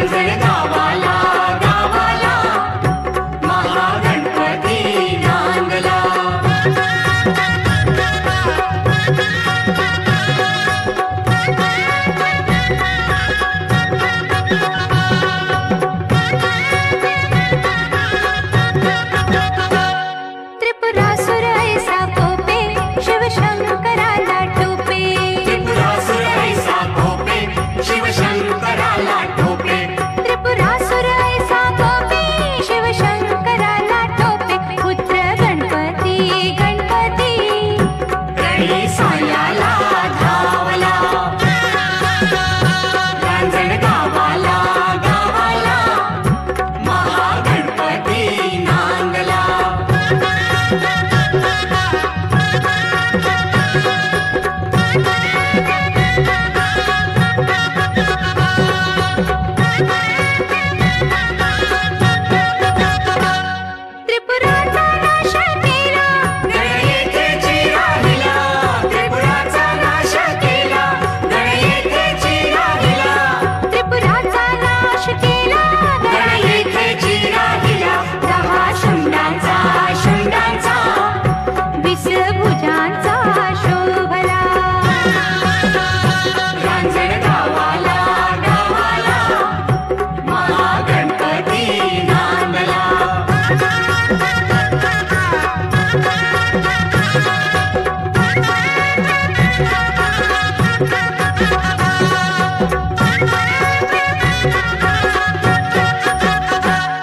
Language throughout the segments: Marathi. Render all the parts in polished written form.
रांजण गावाला गावाला महागणपती नांदला। त्रिपुरासुर ऐसा कोपे शिवशंकराला टोपे। त्रिपुरासुर ऐसा कोपे शिवशंकराला टोपे। त्रिपुरासुर ऐसा कोपे शिवशंकराला टोपे। पुत्र गणपती गणपती गणेशायाला धावला। रांजण गावाला गावाला महागणपती नांदला। त्रिपुराचा नाश केला गण येथेची राहिला। त्रिपुराचा नाश केला गण येथेची राहिला। त्रिपुराचा नाश केला गण येथेची राहिला। 10 शुंडांचा शुंडांचा 20 भुजांचा शोभला। रांजण गावाला गावाला महागणपती नांदला।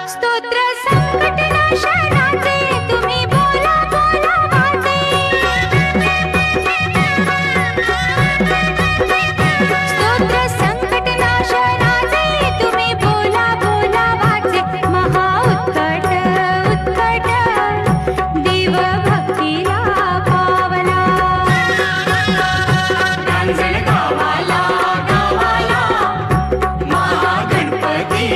स्तोत्र संकटनाशनाचे तुम्ही बोला बोला वाचे। स्तोत्र संकटनाशनाचे तुम्ही बोला बोला वाचे। महा उत्कट उत्कट देव भक्तीला पावला। रांजण गावाला गावाला महागणपती